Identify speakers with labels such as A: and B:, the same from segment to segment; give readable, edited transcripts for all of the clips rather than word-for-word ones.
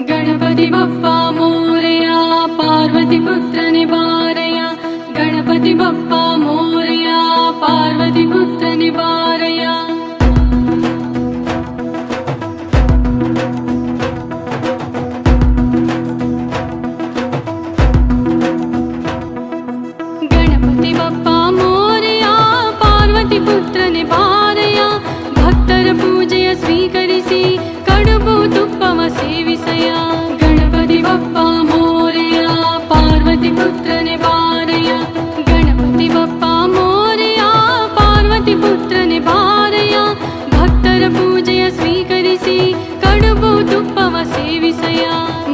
A: गणपति बप्पा मोरया पार्वती पुत्रने बारया गणपति बप्पा मोरया पार्वती पुत्रने बारया गणपति बप्पा मोरया पार्वती पुत्रने बारया भक्तर पूजय ಸ್ವೀಕರಿಸಿ ಕಡುಬು ತುಪ್ಪವ ಸೇವಿಸಯ ಗಣಪತಿ ಬಪ್ಪ ಮೋರೆಯ ಪಾರ್ವತಿ ಪುತ್ರನೆ ಬಾರಯ ಗಣಪತಿ ಬಪ್ಪ ಮೋರೆಯ ಪಾರ್ವತಿ ಪುತ್ರನೆ ಬಾರಯ ಭಕ್ತರ ಪೂಜೆಯ ಸ್ವೀಕರಿಸಿ ಕಡುಬು ತುಪ್ಪವ ಸೇವಿಸಯ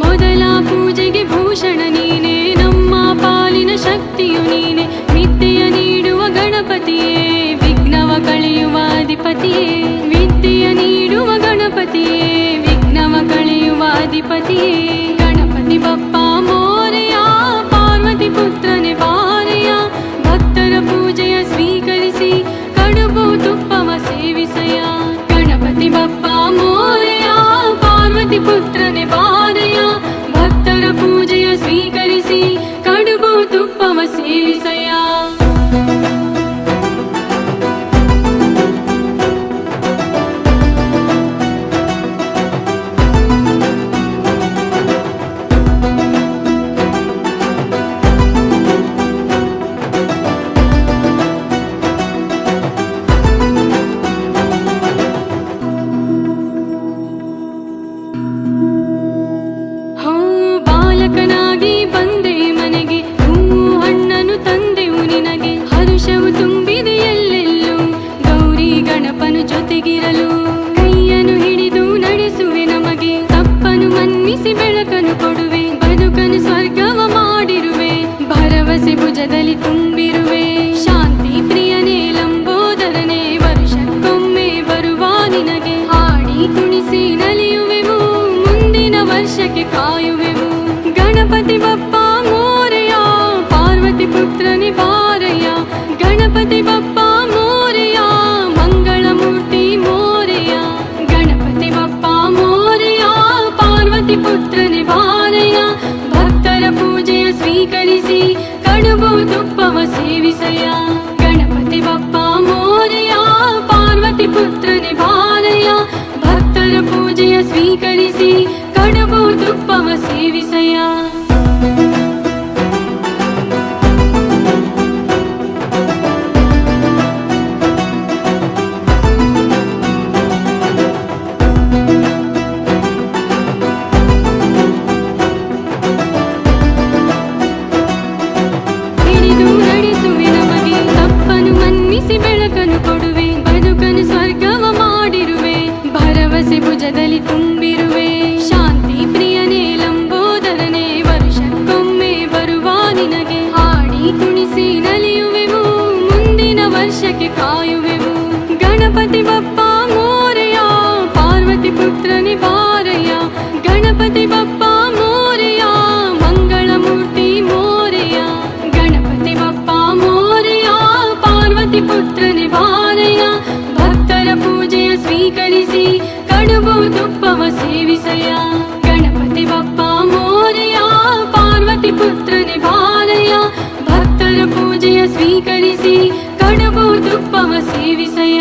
A: ಮೊದಲ ಪೂಜೆಗೆ ಭೂಷಣ ನೀನೆ ನಮ್ಮ ಪಾಲಿನ ಶಕ್ತಿಯು ನೀನೆ ವಿದ್ಯೆಯ ನೀಡುವ ಗಣಪತಿಯೇ ವಿಘ್ನವ ಕಳೆಯುವ ಅಧಿಪತಿಯೇ ವಿದ್ಯೆಯ ನೀಡುವ ಗಣಪತಿಯೇ ವಿಘ್ನವ ಕಳೆಯುವ ಅಧಿಪತಿಯೇ ಗಣಪತಿ ಬಪ್ಪ ಮೋರೆಯ ಪಾರ್ವತಿ ಪುತ್ರನೆ ಬಾರೆಯ ಭಕ್ತರ ಪೂಜೆಯ ಸ್ವೀಕರಿಸಿ ಕಡುಬು ತುಪ್ಪವ ಸೇವಿಸಯ ಗಣಪತಿ ಬಪ್ಪ ಮೋರೆಯ ಪಾರ್ವತಿ ಪುತ್ರನೆ ಬಾರೆಯ ಭಕ್ತರ ಪೂಜೆಯ ಸ್ವೀಕರಿಸಿ ಕಡುಬು ತುಪ್ಪವ ಸೇವಿಸಯ ಬಾಲಕನಾಗಿ ಬಂದೆ ಮನೆಗೆ ಹೂವು ಹಣ್ಣನ್ನು ತಂದೆವು ನಿನಗೆ ಹರುಷವು ತುಂಬಿದೆ ಎಲ್ಲೆಲ್ಲೂ ಗೌರಿ ಗಣಪನು ಜೊತೆಗಿರಲು ಕೈಯನ್ನು ಹಿಡಿದು ನಡೆಸುವೆ ನಮಗೆ ತಪ್ಪನು ಮನ್ನಿಸಿ ಬೆಳಕನ್ನು ಕೊಡುವೆ ಬದುಕನ್ನು ಸ್ವರ್ಗವ ಮಾಡಿರುವೆ ಭರವಸೆ ಭುಜದಲ್ಲಿ ತುಂಬಿರುವೆ ಶಾಂತಿ ಪ್ರಿಯನೇ ಲಂಬೋದರನೇ ವರ್ಷಕ್ಕೊಮ್ಮೆ ಬರುವ ನಿನಗೆ ಹಾಡಿ ಕುಣಿಸಿ ನಲಿಯುವೆವು ಮುಂದಿನ ವರ್ಷಕ್ಕೆ ಕಾಯುವೆವು ಗಣಪತಿ ಬಪ್ಪ ಮೋರೆಯ ಪಾರ್ವತಿ ಪುತ್ರನೆ ಬಾರಯ್ಯ ಗಣಪತಿ ಬಪ್ಪ ಮೋರೆಯ ಮಂಗಳ ಮೂರ್ತಿ ಮೋರೆಯ ಗಣಪತಿ ಬಪ್ಪ ಮೋರೆಯ ಪಾರ್ವತಿ ಪುತ್ರನೆ ಬಾರಯ್ಯ ಭಕ್ತರ ಪೂಜೆಯ ಸ್ವೀಕರಿಸಿ ಕಡುಬು ತುಪ್ಪವ ಸೇವಿಸಯ ಗಣಪತಿ ಬಪ್ಪ ಮೋರೆಯ ಪಾರ್ವತಿ ಪುತ್ರನೆ ಬಾರಯ್ಯ ಭಕ್ತರ ಪೂಜೆಯ ಸ್ವೀಕರಿಸಿ ಕಡುಬು ತುಪ್ಪವ ಸೇವಿಸಯ ಹಿಡಿದು ನಡೆಸುವೆ ನಮಗೆ ತಪ್ಪನು ಮನ್ನಿಸಿ ಬೆಳಕನ್ನು ಕೊಡುವೆ ಬದುಕನ್ನು ಸ್ವರ್ಗವ ಮಾಡಿರುವೆ ಭರವಸೆ ಭುಜದಲ್ಲಿ ತುಂಬಿರುವೆ ಶಾಂತಿ ಪ್ರಿಯನೇ ಲಂಬೋದರನೇ ವರ್ಷಕ್ಕೊಮ್ಮೆ ಬರುವ ನಿನಗೆ ಹಾಡಿ ಕುಣಿಸಿ ನಲಿಯುವೆವು ಮುಂದಿನ ವರ್ಷಕ್ಕೆ ಕಾಯುವೆವು ಗಣಪತಿ ಬಪ್ಪ ಮೋರೆಯ ಪಾರ್ವತಿ ಪುತ್ರನೆ ಬಾರಯ್ಯ ಗಣಪತಿ ಬಪ್ಪ ಮೋರೆಯ ಮಂಗಳ ಮೂರ್ತಿ ಮೋರೆಯ ಗಣಪತಿ ಬಪ್ಪ ಮೋರೆಯ ಪಾರ್ವತಿ ಪುತ್ರನೆ ಬಾರಯ್ಯ ಭಕ್ತರ ಪೂಜೆಯ ಸ್ವೀಕರಿಸಿ ಕಡುಬು ತುಪ್ಪವ ಸೇವಿಸಯ ಗಣಪತಿ ಬಪ್ಪ ಮೋರೆಯ ಪಾರ್ವತಿ ಪುತ್ರನೆ ಬಾರಯ್ಯ ಭಕ್ತರ ಪೂಜೆಯ ಸ್ವೀಕರಿಸಿ ಕಡುಬು ತುಪ್ಪವ ಸೇವಿಸಯ